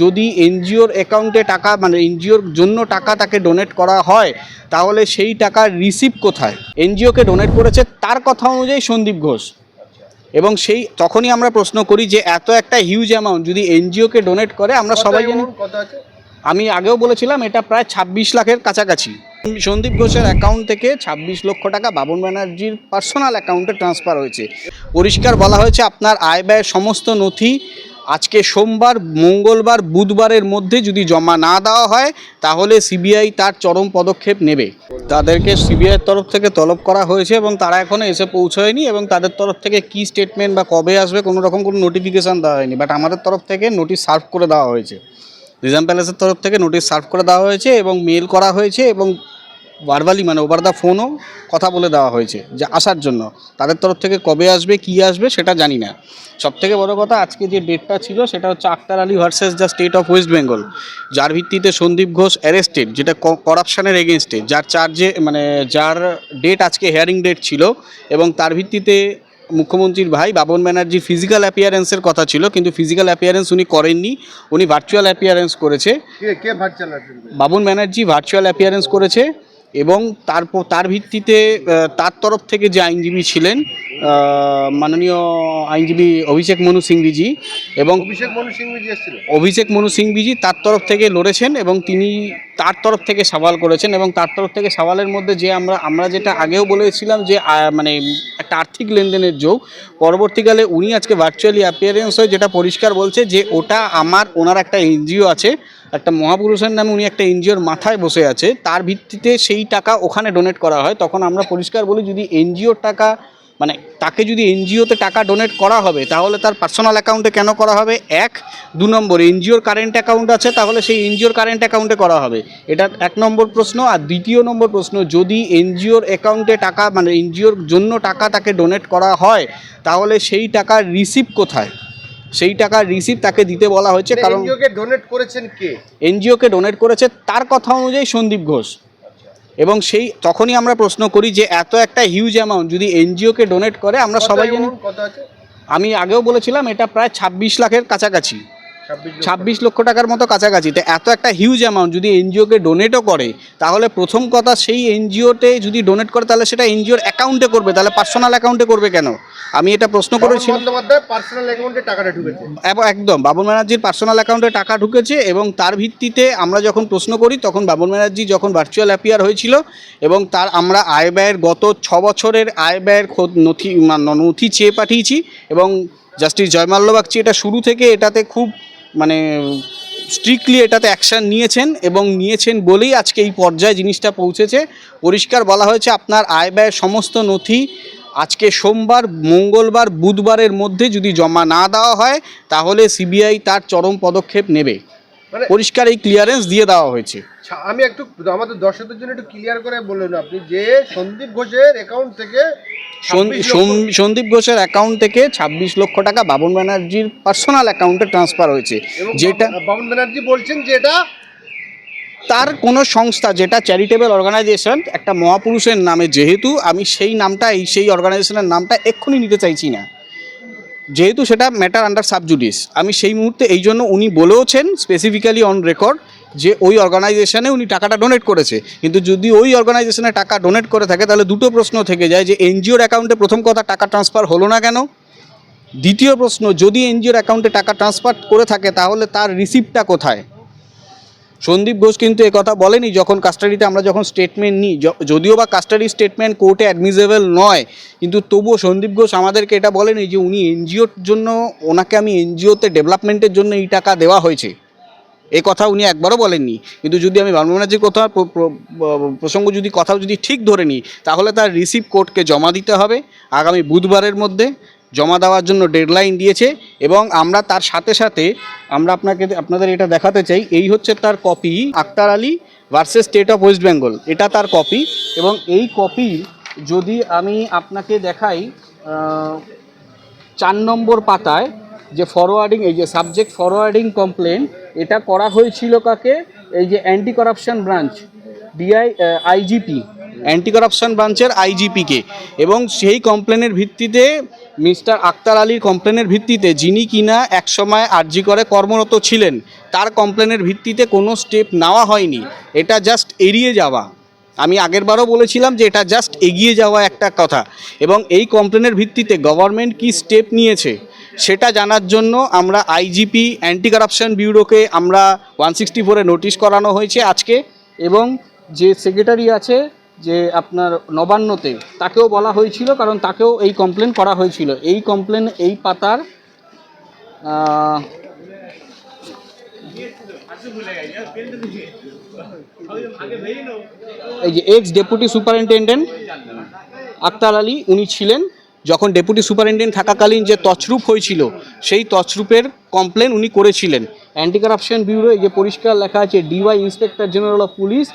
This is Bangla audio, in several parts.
যদি এনজিওর অ্যাকাউন্টে টাকা মানে এনজিওর জন্য টাকা তাকে ডোনেট করা হয় তাহলে সেই টাকার রিসিভ কোথায়? এনজিওকে ডোনেট করেছে তার কথা অনুযায়ী সন্দীপ ঘোষ, এবং সেই তখনই আমরা প্রশ্ন করি যে এত একটা হিউজ অ্যামাউন্ট যদি এনজিওকে ডোনেট করে, আমরা সবাই জানি, আমি আগেও বলেছিলাম এটা প্রায় 26 লাখের কাছাকাছি। সন্দীপ ঘোষের অ্যাকাউন্ট থেকে 26 লক্ষ টাকা বাবন ব্যানার্জির পার্সোনাল অ্যাকাউন্টে ট্রান্সফার হয়েছে। পরিষ্কার বলা হয়েছে আপনার আয় ব্যয়ের সমস্ত নথি আজকে সোমবার, মঙ্গলবার, বুধবারের মধ্যে যদি জমা না দেওয়া হয় তাহলে সিবিআই তার চরম পদক্ষেপ নেবে। তাদেরকে সিবিআইয়ের তরফ থেকে তলব করা হয়েছে এবং তারা এখনও এসে পৌঁছয়নি, এবং তাদের তরফ থেকে কী স্টেটমেন্ট বা কবে আসবে কোনো রকম কোনো নোটিফিকেশান দেওয়া হয়নি। বাট আমাদের তরফ থেকে নোটিশ সার্ভ করে দেওয়া হয়েছে, রিজার্ভ প্যালেসের তরফ থেকে নোটিশ সার্ভ করে দেওয়া হয়েছে এবং মেল করা হয়েছে এবং ভার্বালি মানে ওভার দ্য ফোনও কথা বলে দেওয়া হয়েছে যে আসার জন্য। তাদের তরফ থেকে কবে আসবে কী আসবে সেটা জানি না। সবথেকে বড় কথা, আজকে যে ডেটটা ছিল সেটা হচ্ছে Aktar Ali versus the state of West Bengal, যার ভিত্তিতে সন্দীপ ঘোষ অ্যারেস্টেড, যেটা করাপশানের এগেনস্টে, যার চার্জে মানে যার ডেট আজকে হিয়ারিং ডেট ছিল, এবং তার ভিত্তিতে মুখ্যমন্ত্রীর ভাই বাবন ব্যানার্জির ফিজিক্যাল অ্যাপিয়ারেন্সের কথা ছিল, কিন্তু ফিজিক্যাল অ্যাপিয়ারেন্স উনি করেননি, উনি ভার্চুয়াল অ্যাপিয়ারেন্স করেছে। বাবন ব্যানার্জি ভার্চুয়াল অ্যাপিয়ারেন্স করেছে, এবং তার ভিত্তিতে তার তরফ থেকে যে আইনজীবী ছিলেন মাননীয় আইনজীবী অভিষেক মনু সিংভিজি, এবং অভিষেক মনু সিংভিজি তার তরফ থেকে লড়েছেন, এবং তিনি তার তরফ থেকে সওয়াল করেছেন, এবং তার তরফ থেকে সওয়ালের মধ্যে যে আমরা যেটা আগেও বলেছিলাম যে মানে একটা আর্থিক লেনদেনের যোগ, পরবর্তীকালে উনি আজকে ভার্চুয়ালি অ্যাপিয়ারেন্স হয়ে যেটা পরিষ্কার বলছে যে ওটা ওনার একটা এনজিও আছে, একটা মহাপুরুষের নামে উনি একটা এনজিওর মাথায় বসে আছে, তার ভিত্তিতে সেই টাকা ওখানে ডোনেট করা হয়। তখন আমরা পরিষ্কার বলি যদি এনজিওর টাকা মানে তাকে যদি এনজিওতে টাকা ডোনেট করা হবে তাহলে তার পার্সোনাল অ্যাকাউন্টে কেন করা হবে? 2 নম্বর, এনজিওর কারেন্ট অ্যাকাউন্ট আছে তাহলে সেই এনজিওর কারেন্ট অ্যাকাউন্টে করা হবে, এটা 1 নম্বর প্রশ্ন। আর 2 নম্বর প্রশ্ন, যদি এনজিওর অ্যাকাউন্টে টাকা মানে এনজিওর জন্য টাকা তাকে ডোনেট করা হয় তাহলে সেই টাকার রিসিভ কোথায়? সেই টাকার রিসিভ তাকে দিতে বলা হয়েছে, কারণ এনজিওকে ডোনেট করেছেন কে? এনজিওকে ডোনেট করেছে তার কথা অনুযায়ী সন্দীপ ঘোষ, এবং সেই তখনই আমরা প্রশ্ন করি যে এত একটা হিউজ অ্যামাউন্ট যদি এনজিওকে ডোনেট করে, আমরা সবাই জানি, আমি আগেও বলেছিলাম এটা প্রায় 26 লাখের কাছাকাছি, 26 লক্ষ টাকার মতো কাছাকাছি। তো এত একটা হিউজ অ্যামাউন্ট যদি এনজিওকে ডোনেটও করে তাহলে প্রথম কথা, সেই এনজিওতে যদি ডোনেট করে তাহলে সেটা এনজিওর অ্যাকাউন্টে করবে, তাহলে পার্সোনাল অ্যাকাউন্টে করবে কেন? আমি এটা প্রশ্ন করেছিলাম। পার্সোনাল অ্যাকাউন্টে টাকাটা ঢুকেছে, একদম বাবন ব্যানার্জির পার্সোনাল অ্যাকাউন্টে টাকা ঢুকেছে, এবং তার ভিত্তিতে আমরা যখন প্রশ্ন করি তখন বাবন ব্যানার্জি যখন ভার্চুয়াল অ্যাপিয়ার হয়েছিল, এবং আমরা আয় ব্যয়ের গত 6 বছরের আয় ব্যয়ের নথি চেয়ে পাঠিয়েছি, এবং জাস্টিস জয়মাল্য বাগচি এটা শুরু থেকে এটাতে খুব মানে স্ট্রিক্টলি এটাতে অ্যাকশান নিয়েছেন, এবং নিয়েছেন বলেই আজকে এই পর্যায়ে জিনিসটা পৌঁছেছে। পরিষ্কার বলা হয়েছে আপনার আয় ব্যয়ের সমস্ত নথি আজকে সোমবার, মঙ্গলবার, বুধবারের মধ্যে যদি জমা না দেওয়া হয় তাহলে সিবিআই তার চরম পদক্ষেপ নেবে। পরিষ্কার এই ক্লিয়ারেন্স দিয়ে দেওয়া হয়েছে। আমি একটু আমাদের দর্শকদের জন্য একটু ক্লিয়ার করে বললেন আপনি যে সন্দীপ ঘোষের অ্যাকাউন্ট থেকে সন্দীপ ঘোষের অ্যাকাউন্ট থেকে 26 লক্ষ টাকা বাবন ব্যানার্জির পার্সোনাল অ্যাকাউন্টে ট্রান্সফার হয়েছে, যেটা বাবন ব্যানার্জি বলছেন যে এটা তার কোনো সংস্থা, যেটা চ্যারিটেবল অর্গানাইজেশন একটা মহাপুরুষের নামে, যেহেতু আমি সেই নামটা সেই অর্গানাইজেশনের নামটা এক্ষুনি নিতে চাইছি না, যেহেতু সেটা ম্যাটার আন্ডার সাবজুডিস, আমি সেই মুহূর্তে এই জন্য উনি বলেওছেন স্পেসিফিক্যালি অন রেকর্ড যে ওই অর্গানাইজেশনে উনি টাকাটা ডোনেট করেছে। কিন্তু যদি ওই অর্গানাইজেশনে টাকা ডোনেট করে থাকে তাহলে 2টো প্রশ্ন থেকে যায় যে এনজিওর অ্যাকাউন্টে প্রথম কথা টাকা ট্রান্সফার হলো না কেন? দ্বিতীয় প্রশ্ন, যদি এনজিওর অ্যাকাউন্টে টাকা ট্রান্সফার করে থাকে তাহলে তার রিসিপ্টটা কোথায়? সন্দীপ ঘোষ কিন্তু একথা বলেনি যখন কাস্টাডিতে আমরা যখন স্টেটমেন্ট নিই, যদিও বা কাস্টাডি স্টেটমেন্ট কোর্টে অ্যাডমিসেবল নয়, কিন্তু তবুও সন্দীপ ঘোষ আমাদেরকে এটা বলেনি যে উনি এনজিওর জন্য, ওনাকে আমি এনজিওতে ডেভেলপমেন্টের জন্য এই টাকা দেওয়া হয়েছে, এ কথা উনি একবারও বলেননি। কিন্তু যদি আমি বাবন ব্যানার্জির কথা প্রসঙ্গ যদি ঠিক ধরে নিই তাহলে তার রিসিভ কোর্টকে জমা দিতে হবে আগামী বুধবারের মধ্যে, জমা দেওয়ার জন্য ডেডলাইন দিয়েছে, এবং আমরা তার সাথে সাথে আমরা আপনাদের এটা দেখাতে চাই, এই হচ্ছে তার copy, Aktar Ali versus state of West Bengal, এটা তার কপি। এবং এই কপি যদি আমি আপনাকে দেখাই, 4 নম্বর পাতায় যে ফরওয়ার্ডিং, এই যে সাবজেক্ট ফরওয়ার্ডিং কমপ্লেন, এটা করা হয়েছিল কাকে? এই যে anti corruption branch, IGP, anti corruption ব্রাঞ্চের আইজিপিকে, এবং সেই কমপ্লেনের ভিত্তিতে মিস্টার আক্তার আলীর কমপ্লেনের ভিত্তিতে, যিনি কিনা একসময় আরজি করে কর্মরত ছিলেন, তার কমপ্লেনের ভিত্তিতে কোনো স্টেপ নেওয়া হয়নি। এটা জাস্ট এড়িয়ে যাওয়া। আমি আগেরবারও বলেছিলাম যে এটা জাস্ট এগিয়ে যাওয়া একটা কথা। এবং এই কমপ্লেনের ভিত্তিতে গভর্নমেন্ট কি স্টেপ নিয়েছে সেটা জানার জন্য আমরা আইজিপি অ্যান্টি কারাপশন ব্যুরোকে আমরা 164-এ নোটিশ করানো হয়েছে আজকে। এবং যে সেক্রেটারি আছে যে আপনার নবান্নতে, তাকেও বলা হয়েছিল, কারণ তাকেও এই কমপ্লেন করা হয়েছিল। এই কমপ্লেন এই পাতার এই যে ex deputy superintendent Aktar Ali উনি ছিলেন, যখন ডেপুটি সুপারিনটেন্ডেন্ট থাকাকালীন যে তছরূপ হয়েছিল সেই তছরূপের কমপ্লেন উনি করেছিলেন। অ্যান্টি কারাপশন ব্যুরো যে পরিষ্কার লেখা আছে, DY inspector general of police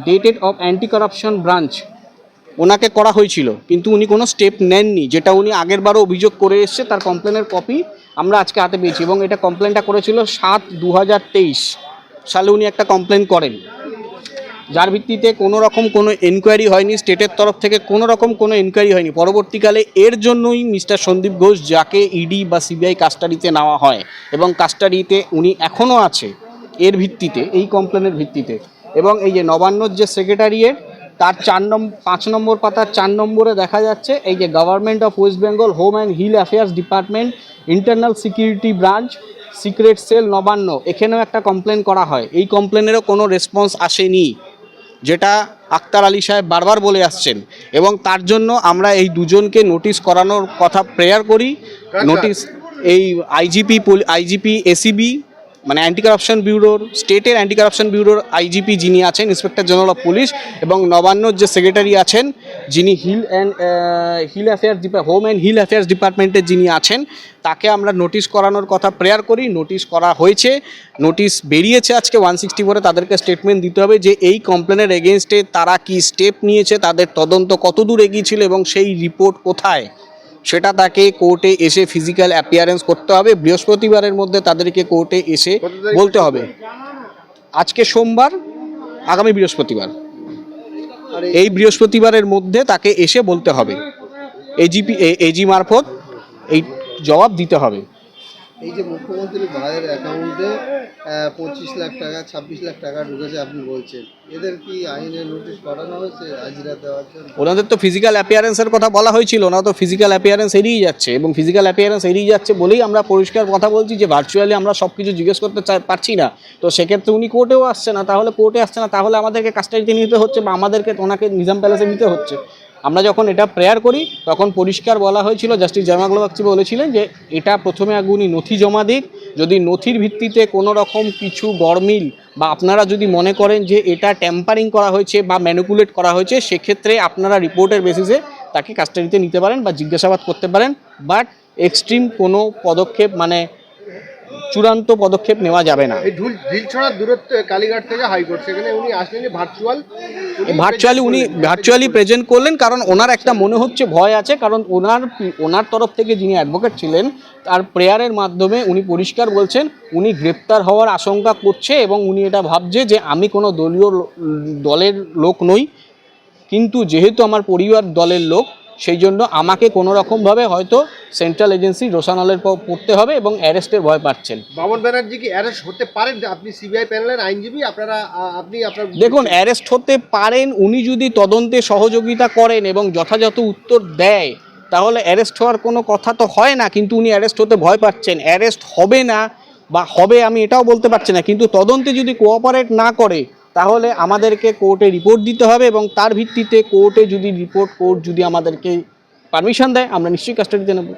dated of anti corruption branch, ওনাকে করা হয়েছিল, কিন্তু উনি কোনো স্টেপ নেননি। যেটা উনি আগেরবারও অভিযোগ করে এসছে, তার কমপ্লেনের কপি আমরা আজকে হাতে পেয়েছি। এবং এটা কমপ্লেনটা করেছিল 7/2023 সালে উনি একটা কমপ্লেন করেন, যার ভিত্তিতে কোনো রকম কোনো এনকোয়ারি হয়নি, স্টেটের তরফ থেকে কোনো রকম কোনো এনকোয়ারি হয়নি। পরবর্তীকালে এর জন্যই মিস্টার সন্দীপ ঘোষ, যাকে ইডি বা সিবিআই কাস্টাডিতে নেওয়া হয় এবং কাস্টাডিতে উনি এখনও আছে, এর ভিত্তিতে, এই কমপ্লেনের ভিত্তিতে। এবং এই যে নবান্নর যে সেক্রেটারিয়েট, তার 5 নম্বর পাতার 4 নম্বরে দেখা যাচ্ছে এই যে government of West Bengal home and hill affairs department internal security branch secret cell Nabanna, এখানেও একটা কমপ্লেন করা হয়। এই কমপ্লেনেরও কোনো রেসপন্স আসেনি, যেটা আক্তার আলী সাহেব বারবার বলে আসছেন। এবং তার জন্য আমরা এই দুজনকে নোটিশ করানোর কথা প্রেয়ার করি। নোটিশ এই আইজিপি এসিবি মানে অ্যান্টি কারাপশন ব্যুরোর, স্টেটের অ্যান্টি কারাপশন ব্যুরোর আইজিপি যিনি আছেন, ইন্সপেক্টর জেনারেল অফ পুলিশ, এবং নবান্নর যে সেক্রেটারি আছেন, যিনি হোম অ্যান্ড হিল অ্যাফেয়ার্স ডিপার্টমেন্টের যিনি আছেন, তাকে আমরা নোটিশ করানোর কথা প্রেয়ার করি। নোটিশ করা হয়েছে, নোটিশ বেরিয়েছে আজকে 164-এ। তাদেরকে স্টেটমেন্ট দিতে হবে যে এই কমপ্লেনের এগেনস্টে তারা কি স্টেপ নিয়েছে, তাদের তদন্ত কতদূর এগিয়েছিল এবং সেই রিপোর্ট কোথায়, সেটা তাকে কোর্টে এসে ফিজিক্যাল অ্যাপিয়ারেন্স করতে হবে। বৃহস্পতিবারের মধ্যে তাদেরকে কোর্টে এসে বলতে হবে। আজকে সোমবার, আগামী বৃহস্পতিবার, এই বৃহস্পতিবারের মধ্যে তাকে এসে বলতে হবে। এজি মারফত এই জবাব দিতে হবে। এই যে মুখ্যমন্ত্রী ভাইয়ের অ্যাকাউন্টে 25 লাখ টাকা 26 লাখ টাকা ঢুকেছে আপনি বলছেন, এদের কি আইনে নোটিশ করানো হয়েছে হাজিরা দেওয়ার জন্য? ওনাদের তো ফিজিক্যাল অ্যাপিয়ারেন্সের কথা বলা হয়েছিল, ওনারা তো ফিজিক্যাল অ্যাপিয়ারেন্স এড়িয়ে যাচ্ছে। এবং ফিজিক্যাল অ্যাপিয়ারেন্স এড়িয়ে যাচ্ছে বলেই আমরা পরিষ্কার কথা বলছি যে ভার্চুয়ালি আমরা সব কিছু জিজ্ঞেস করতে পারছি না। তো সেক্ষেত্রে উনি কোর্টেও আসছে না, তাহলে আমাদেরকে কাস্টাডিতে নিতে হচ্ছে বা আমাদেরকে ওনাকে নিজাম প্যালেসে নিতে হচ্ছে। আমরা যখন এটা প্রেয়ার করি তখন পরিষ্কার বলা হয়েছিল, জাস্টিস জয়মাগলা বাগচি বলেছিলেন যে এটা প্রথমে আগে উনি নথি জমা দিক, যদি নথির ভিত্তিতে কোনো রকম কিছু গড়মিল বা আপনারা যদি মনে করেন যে এটা ট্যাম্পারিং করা হয়েছে বা ম্যানিপুলেট করা হয়েছে, সেক্ষেত্রে আপনারা রিপোর্টের বেসিসে তাকে কাস্টাডিতে নিতে পারেন বা জিজ্ঞাসাবাদ করতে পারেন। বাট এক্সট্রিম কোনো পদক্ষেপ মানে চূড়ান্ত পদক্ষেপ নেওয়া যাবে না। এই ঢিলছড়ার দূরত্ব কালীঘাট থেকে হাইকোর্ট, সেখানে উনি আসলেন ভার্চুয়ালি প্রেজেন্ট করলেন, কারণ ওনার একটা মনে হচ্ছে ভয় আছে, কারণ ওনার তরফ থেকে যিনি অ্যাডভোকেট ছিলেন তার প্রেয়ারের মাধ্যমে উনি পরিষ্কার বলছেন উনি গ্রেপ্তার হওয়ার আশঙ্কা করছে এবং উনি এটা ভাবছে যে আমি কোনো দলের লোক নই, কিন্তু যেহেতু আমার পরিবার দলের লোক, সেই জন্য আমাকে কোনো রকমভাবে হয়তো সেন্ট্রাল এজেন্সি রোশানলের পড়তে হবে এবং অ্যারেস্টের ভয় পাচ্ছেন। বামন ব্যানার্জি কি অ্যারেস্ট হতে পারেন? আপনি সিবিআই প্যানেলের আইনজীবী, দেখুন, অ্যারেস্ট হতে পারেন উনি যদি তদন্তে সহযোগিতা করেন এবং যথাযথ উত্তর দেয়, তাহলে অ্যারেস্ট হওয়ার কোনো কথা তো হয় না। কিন্তু উনি অ্যারেস্ট হতে ভয় পাচ্ছেন। অ্যারেস্ট হবে না বা হবে আমি এটাও বলতে পারছি না, কিন্তু তদন্তে যদি কোঅপারেট না করে তাহলে আমাদেরকে কোর্টে রিপোর্ট দিতে হবে এবং তার ভিত্তিতে কোর্ট যদি আমাদেরকে পারমিশন দেয় আমরা নিশ্চয়ই কাস্টাডিতে নেব।